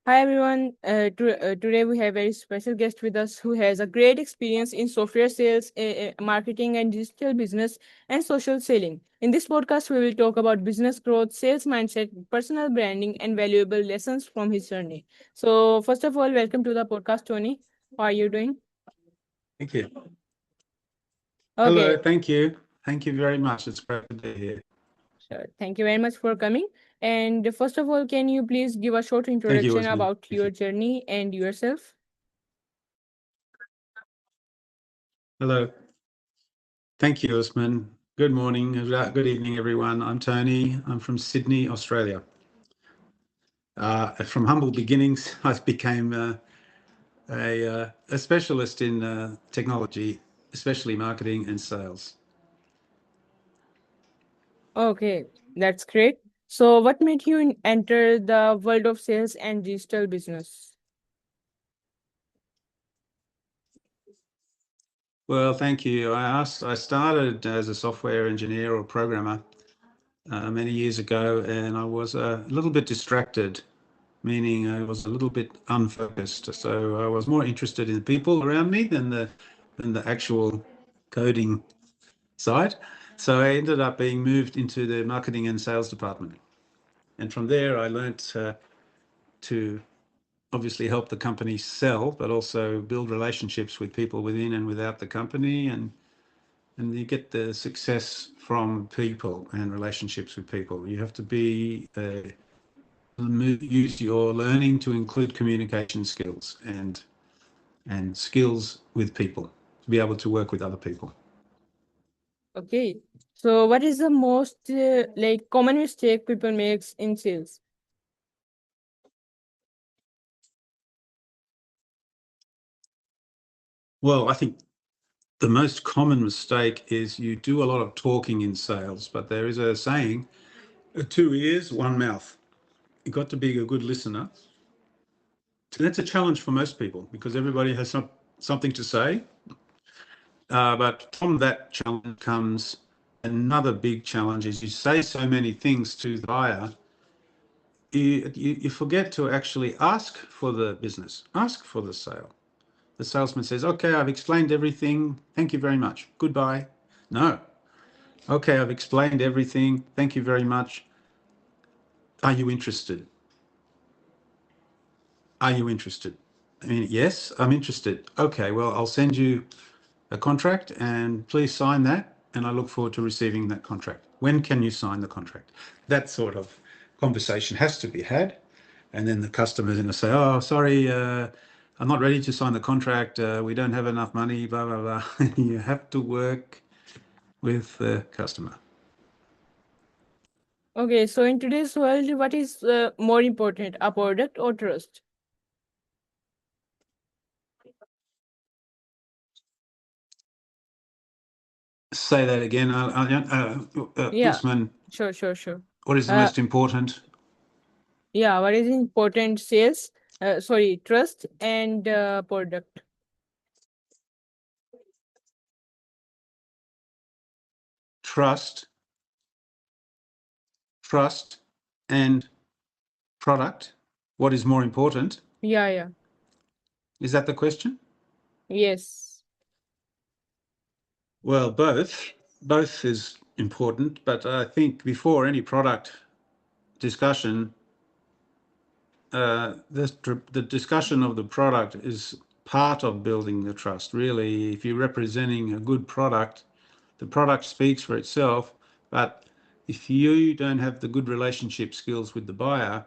Hi everyone. Today we have a very special guest with us who has a great experience in software sales, marketing, and digital business and social selling. In this podcast, we will talk about business growth, sales mindset, personal branding, and valuable lessons from his journey. So, first of all, welcome to the podcast, Tony. How are you doing? Thank you. Hello, Okay, thank you. Thank you very much. It's great to be here. sure. Thank you very much for coming. And first of all, can you please give a short Thank you, introduction Usman. about Thank your you. journey and yourself? Hello. Thank you, Usman. Good morning, good evening, everyone. I'm Tony. I'm from Sydney, Australia. From humble beginnings, I became a specialist in technology, especially marketing and sales. Okay, that's great. So, what made you enter the world of sales and digital business? Well, thank you. I started as a software engineer or programmer many years ago, and I was a little bit distracted, meaning I was a little bit unfocused. So I was more interested in the people around me than the actual coding side. So I ended up being moved into the marketing and sales department. And from there, I learnt to obviously help the company sell, but also build relationships with people within and without the company. And you get the success from people and relationships with people. You have to be use your learning to include communication skills and skills with people to be able to work with other people. Okay, so what is the most common mistake people makes in sales? Well, I think the most common mistake is you do a lot of talking in sales, but there is a saying, two ears, one mouth. You've got to be a good listener. And that's a challenge for most people because everybody has something to say. But from that challenge comes another big challenge is you say so many things to the buyer, you forget to actually ask for the business, ask for the sale. The salesman says, okay, I've explained everything. Thank you very much. Goodbye. No. Okay, I've explained everything. Thank you very much. Are you interested? Are you interested? I mean, yes, I'm interested. Okay, well, I'll send you a contract and please sign that. And I look forward to receiving that contract. When can you sign the contract? That sort of conversation has to be had. And then the customer's going to say, oh, sorry, I'm not ready to sign the contract. We don't have enough money, blah, blah, blah. You have to work with the customer. Okay, so in today's world, what is more important, a product or trust? Say that again, Yeah, Usman. sure. What is the Uh, most important? yeah, what is important? Sales, sorry, trust and product. Trust, trust, and product. What is more important? Yeah, Is that the question? yes. Well, both is important, but I think before any product discussion, the discussion of the product is part of building the trust. Really, if you're representing a good product, the product speaks for itself. But if you don't have the good relationship skills with the buyer,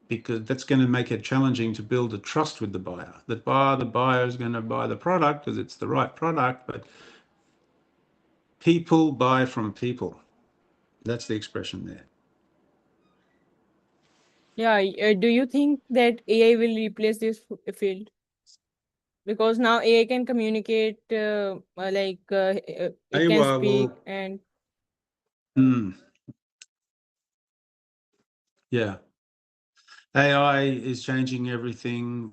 because that's going to make it challenging to build a trust with the buyer. The buyer is going to buy the product because it's the right product, but people buy from people. That's the expression there. Yeah, do you think that AI will replace this field? Because now AI can communicate, it can AI speak, will, and mm, yeah, AI is changing everything,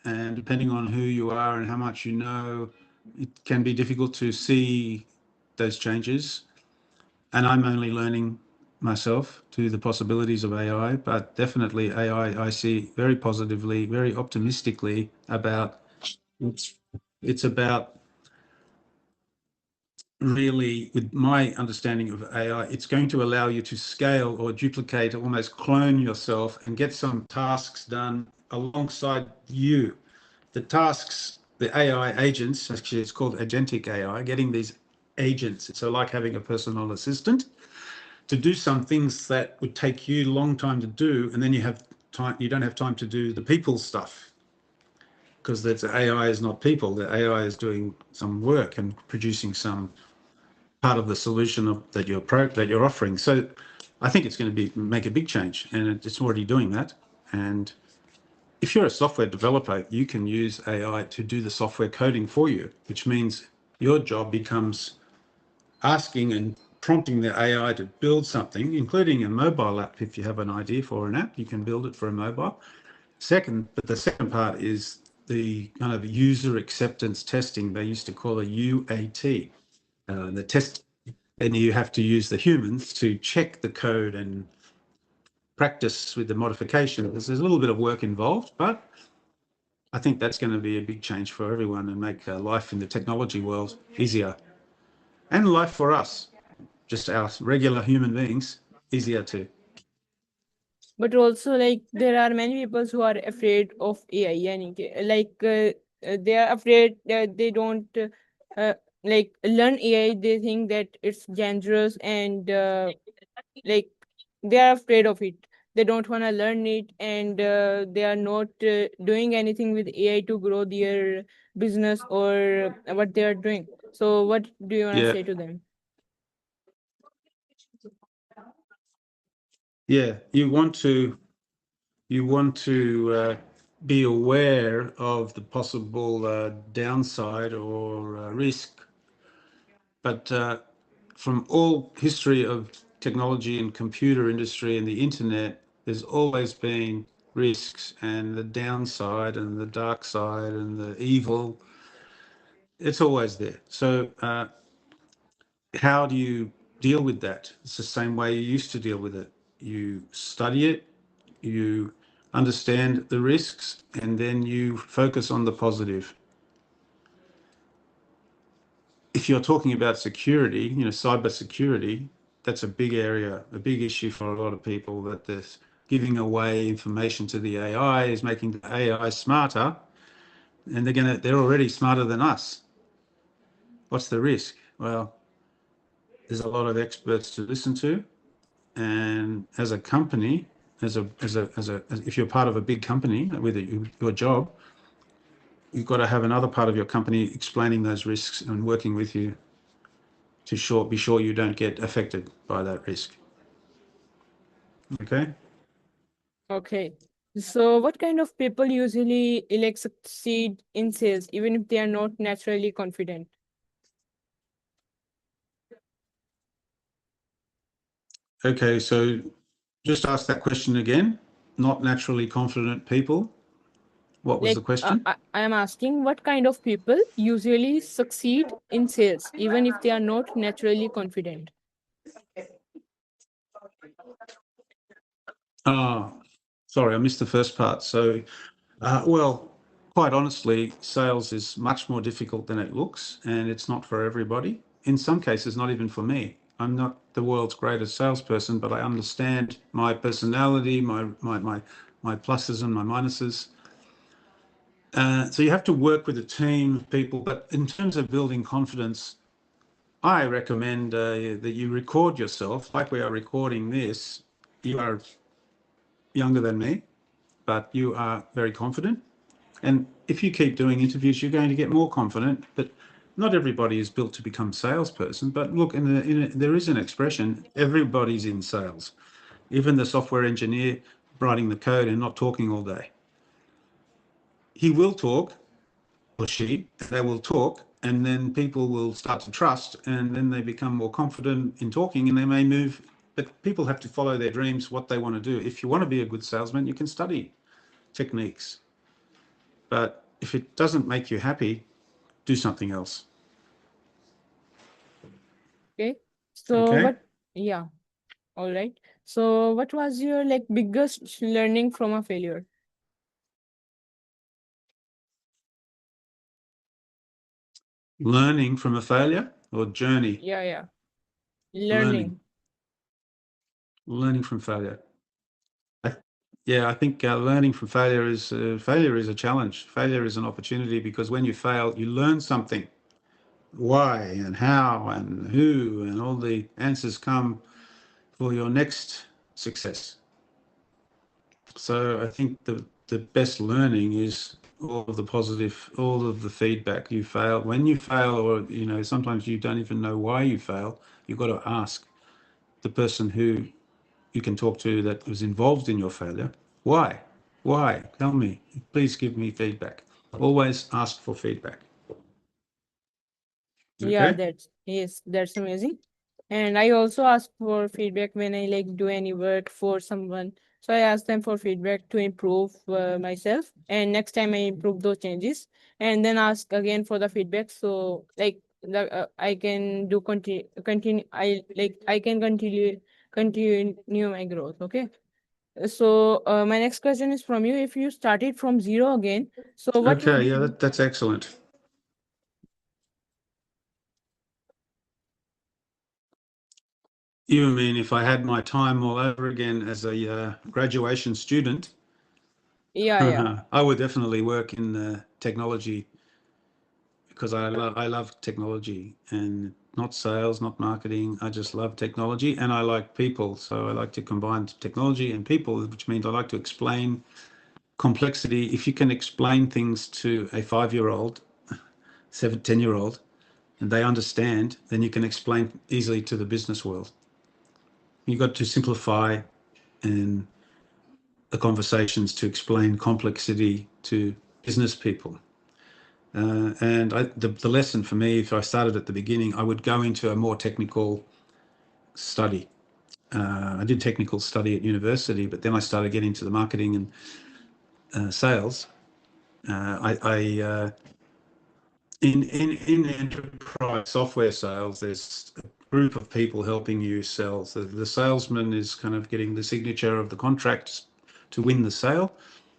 and depending on who you are and how much you know, it can be difficult to see those changes. And I'm only learning myself to the possibilities of AI, but definitely AI I see very positively, very optimistically about. It's about really, with my understanding of AI, it's going to allow you to scale or duplicate, almost clone yourself and get some tasks done alongside you. The tasks, the AI agents, actually it's called agentic AI, getting these agents. So like having a personal assistant to do some things that would take you a long time to do, and then you have time, you don't have time to do the people stuff because that's AI is not people. The AI is doing some work and producing some part of the solution that you're offering. So I think it's going to make a big change, and it's already doing that. And if you're a software developer, you can use AI to do the software coding for you, which means your job becomes asking and prompting the AI to build something, including a mobile app. If you have an idea for an app, you can build it for a mobile. But the second part is the kind of user acceptance testing. They used to call it UAT, the test, and you have to use the humans to check the code and practice with the modifications. There's a little bit of work involved, but I think that's going to be a big change for everyone and make life in the technology world easier, and life for us, just our regular human beings, easier too. But also, like, there are many people who are afraid of AI. They are afraid that they don't uh, like learn AI. They think that it's dangerous, and like they are afraid of it. They don't want to learn it, and they are not doing anything with AI to grow their business or what they are doing. So what do you want to Yeah, say to them? yeah. You want to be aware of the possible downside or risk, but from all history of technology and computer industry and the internet, there's always been risks and the downside and the dark side and the evil. It's always there. So how do you deal with that? It's the same way you used to deal with it. You study it, you understand the risks, and then you focus on the positive. If you're talking about security, cyber security, that's a big area, a big issue for a lot of people, that this giving away information to the AI is making the AI smarter, and they're already smarter than us. What's the risk? Well, there's a lot of experts to listen to, and as a company, if you're part of a big company with your job, you've got to have another part of your company explaining those risks and working with you to be sure you don't get affected by that risk. Okay. Okay. So what kind of people usually like succeed in sales even if they are not naturally confident? Okay. So just ask that question again. Not naturally confident people. What was the Like question? I am asking what kind of people usually succeed in sales even if they are not naturally confident. Ah, sorry, I missed the first part. So, well, quite honestly, sales is much more difficult than it looks, and it's not for everybody. In some cases, not even for me. I'm not the world's greatest salesperson, but I understand my personality, my pluses and my minuses. So you have to work with a team of people. But in terms of building confidence, I recommend that you record yourself like we are recording this. You are younger than me, but you are very confident. And if you keep doing interviews, you're going to get more confident. But not everybody is built to become a salesperson. But look, there is an expression: everybody's in sales. Even the software engineer writing the code and not talking all day. He will talk, or she, they will talk, and then people will start to trust, and then they become more confident in talking, and they may move. But people have to follow their dreams, what they want to do. If you want to be a good salesman, you can study techniques. But if it doesn't make you happy, do something else. Okay. So Okay? what, yeah. All right. So, what was your like biggest learning from a failure? Learning from a failure or journey? Yeah, yeah. Learning. Learning. Learning from failure. I, yeah, I think learning from failure is a challenge. Failure is an opportunity because when you fail, you learn something. Why and how and who and all the answers come for your next success. So I think the best learning is all of the positive, all of the feedback. You fail when you fail, or sometimes you don't even know why you fail. You've got to ask the person who you can talk to that was involved in your failure. Why? Why? Tell me. Please give me feedback. Always ask for feedback. Yeah, Okay? that's amazing. And I also ask for feedback when I like do any work for someone. So I ask them for feedback to improve myself, and next time I improve those changes, and then ask again for the feedback. So like I can do continue. I can continue my growth. Okay. So my next question is from you. If you started from zero again, so what would Okay, you yeah, do? that's excellent. You mean if I had my time all over again as a graduation student, Yeah, yeah. I would definitely work in technology because I love technology and not sales, not marketing. I just love technology and I like people. So I like to combine technology and people, which means I like to explain complexity. If you can explain things to a 5-year-old, 10-year-old, and they understand, then you can explain easily to the business world. You've got to simplify and the conversations to explain complexity to business people. The lesson for me, if I started at the beginning, I would go into a more technical study. I did technical study at university, but then I started getting into the marketing and sales. In enterprise software sales, there's a group of people helping you sell. So the salesman is kind of getting the signature of the contract to win the sale,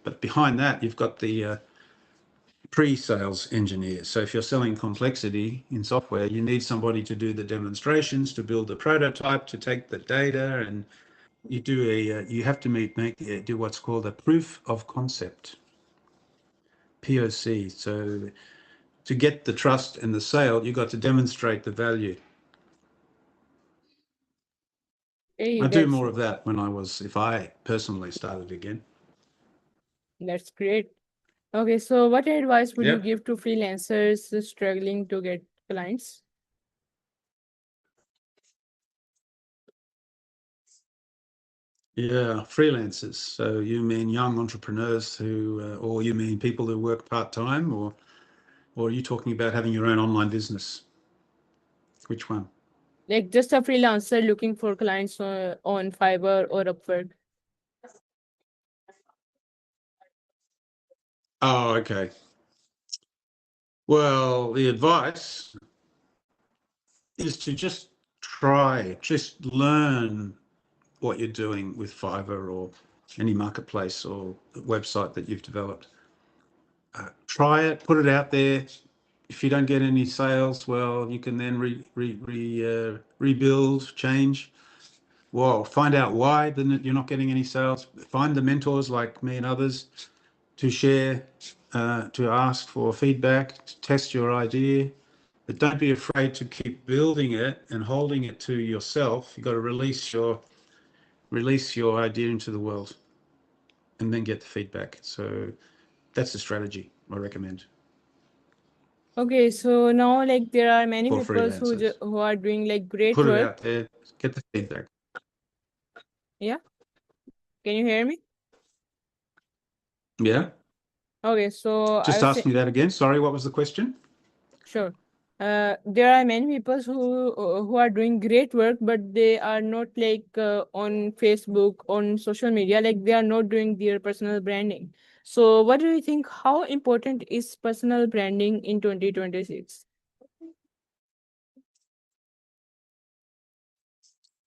but behind that, you've got the pre-sales engineer. So if you're selling complexity in software, you need somebody to do the demonstrations, to build the prototype, to take the data, and you have to do what's called a proof of concept, POC. So to get the trust and the sale, you've got to demonstrate the value. Hey, I do more of that if I personally started again. that's great. Okay, so what advice would you Yep. give to freelancers struggling to get clients? Yeah, freelancers. So you mean young entrepreneurs or you mean people who work part-time, or are you talking about having your own online business? Which one? Like just a freelancer looking for clients on Fiverr or Upwork. Oh, okay. Well, the advice is to just learn what you're doing with Fiverr or any marketplace or website that you've developed. Try it, put it out there. If you don't get any sales, well, you can then rebuild, change. Well, find out why you're not getting any sales. Find the mentors like me and others to share, to ask for feedback, to test your idea. But don't be afraid to keep building it and holding it to yourself. You've got to release your idea into the world and then get the feedback. So that's the strategy I recommend Okay, so now like there are many for people freelancers. who are doing like great Put it work. out there, get the feedback. Yeah, can you hear me? Yeah. Okay, so I Just was ask saying, me that again. Sorry, what was the question? sure. There are many people who are doing great work, but they are not like on Facebook, on social media. Like they are not doing their personal branding. So, what do you think? How important is personal branding in 2026?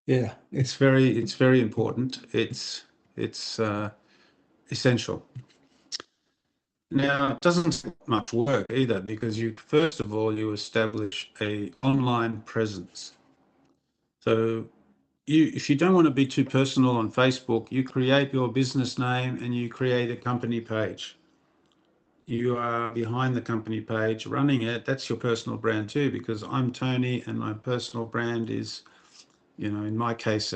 Yeah, it's very important. It's essential. Now, it doesn't take much work either, because you first of all you establish a online presence. So if you don't want to be too personal on Facebook, you create your business name and you create a company page. You are behind the company page running it. That's your personal brand too, because I'm Tony and my personal brand is, in my case,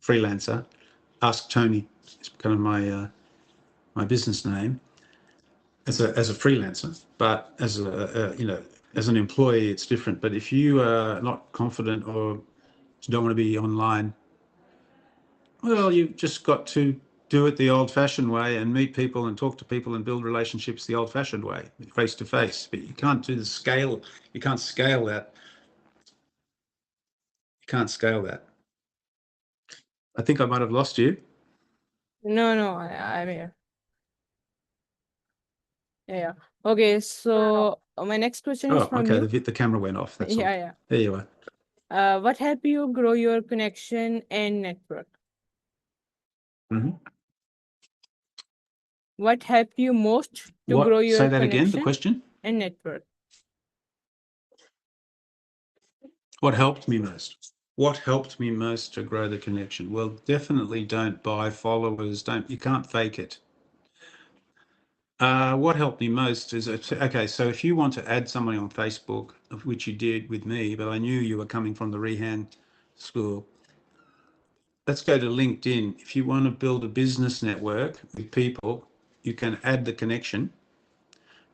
freelancer. Ask Tony. It's kind of my business name as a freelancer. But as an employee, it's different. But if you are not confident or don't want to be online, well, you've just got to do it the old-fashioned way and meet people and talk to people and build relationships the old-fashioned way, face to face. But you can't do the scale. You can't scale that. You can't scale that. I think I might have lost you. No, no, I'm here. Yeah, yeah. Okay, so my next question is Oh, from okay. you. The camera went off. That's all. Yeah, yeah. There you are. What help you grow your connection and network? Hmm. What helped you most to grow What? your Say that again. The connection question. and network? What helped me most? What helped me most to grow the connection? Well, definitely don't buy followers. Don't. You can't fake it. What helped me most is, okay, so if you want to add somebody on Facebook, of which you did with me, but I knew you were coming from the Rehan school, let's go to LinkedIn. If you want to build a business network with people, you can add the connection,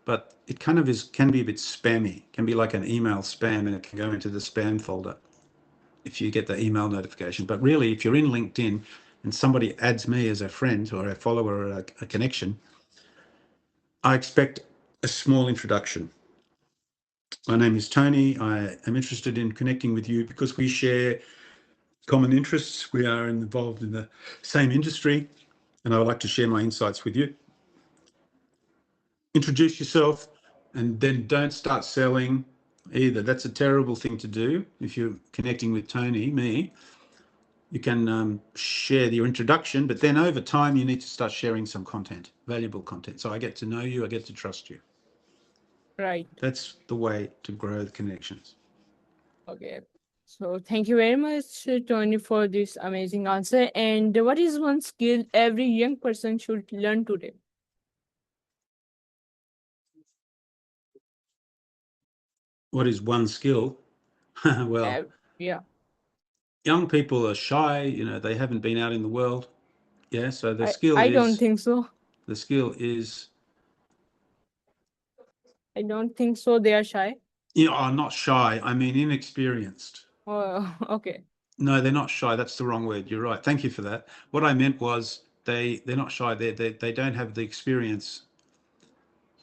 but it kind of can be a bit spammy. It can be like an email spam and it can go into the spam folder if you get the email notification. But really, if you're in LinkedIn and somebody adds me as a friend or a follower or a connection, I expect a small introduction. My name is Tony. I am interested in connecting with you because we share common interests. We are involved in the same industry, and I would like to share my insights with you. Introduce yourself, and then don't start selling either. That's a terrible thing to do. If you're connecting with Tony, me, you can share your introduction, but then over time, you need to start sharing some content, valuable content. So I get to know you, I get to trust you. Right. That's the way to grow the connections. Okay. So thank you very much, Tony, for this amazing answer. And what is one skill every young person should learn today? What is one skill? Well, Yeah. young people are shy, they haven't been out in the world. Yeah, so I don't think so. the skill is, I don't think so. They are shy. I'm not shy, I mean inexperienced. Oh, okay. No, they're not shy. That's the wrong word. You're right. Thank you for that. What I meant was they're not shy. They don't have the experience.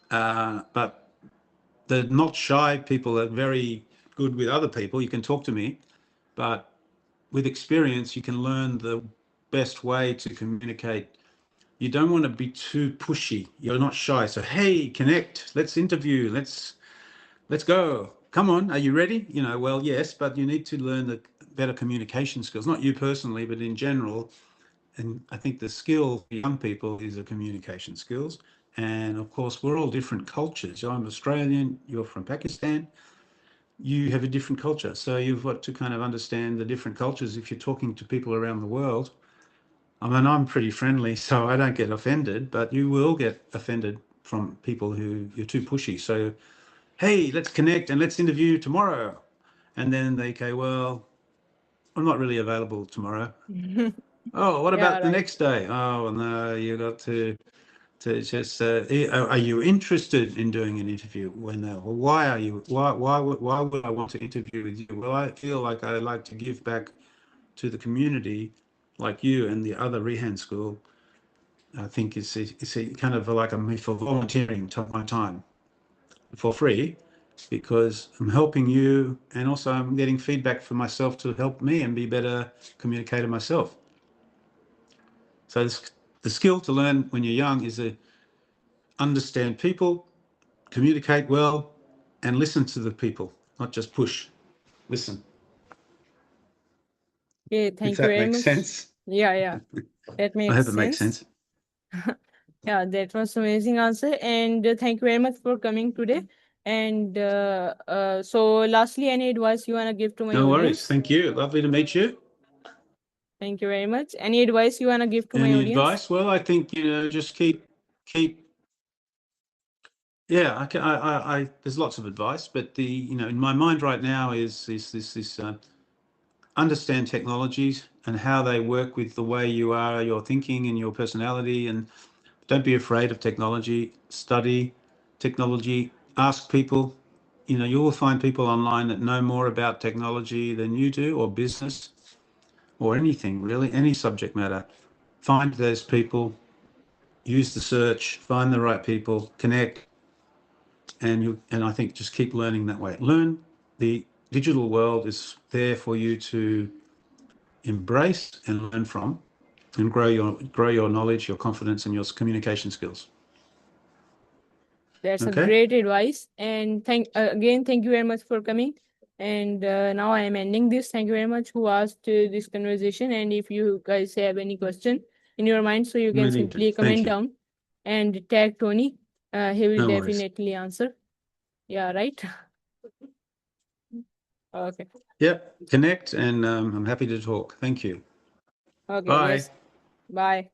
But the not shy people are very good with other people. You can talk to me, but with experience, you can learn the best way to communicate. You don't want to be too pushy. You're not shy. So, hey, connect. Let's interview. Let's go. Come on. Are you ready? Well, yes, but you need to learn the better communication skills. Not you personally, but in general. And I think the skill for young people is the communication skills. And of course, we're all different cultures. I'm Australian. You're from Pakistan. You have a different culture. So you've got to kind of understand the different cultures if you're talking to people around the world. I mean, I'm pretty friendly, so I don't get offended, but you will get offended from people who you're too pushy. So, hey, let's connect and let's interview tomorrow. And then they go, well, I'm not really available tomorrow. Oh, what Yeah, about the right. next day? Oh, no, you got to just, are you interested in doing an interview? Well, why are you, why would I want to interview with you? Well, I feel like I like to give back to the community like you and the other Rehan school. I think it's a kind of like me for volunteering my time for free because I'm helping you and also I'm getting feedback for myself to help me and be a better communicator myself. So the skill to learn when you're young is to understand people, communicate well, and listen to the people, not just push. Listen. Okay, if thank you that very makes much. sense. Yeah, that I makes hope it makes sense. sense. Yeah, that was amazing answer, and thank you very much for coming today. And so, lastly, any advice you wanna give to my No worries. audience? Thank you. Lovely to meet you. Thank you very much. Any advice you wanna give to my Any audience? advice? Well, I think, just keep. Yeah, there's lots of advice, but in my mind right now is this understand technologies and how they work with the way you are, your thinking and your personality, and don't be afraid of technology. Study technology. Ask people. You will find people online that know more about technology than you do, or business, or anything really, any subject matter. Find those people. Use the search. Find the right people. Connect. And I think just keep learning that way. Learn. The digital world is there for you to embrace and learn from, and grow your knowledge, your confidence, and your communication skills. That's a Okay. great advice. And thank you very much for coming. And now I am ending this. Thank you very much who asked this conversation. And if you guys have any question in your mind, so you can Many do. simply Thank comment you. down and tag Tony. He will No worries. definitely answer. Yeah, right. Okay. Yep. Connect, and I'm happy to talk. Thank you. Okay. Bye. Yes. Bye.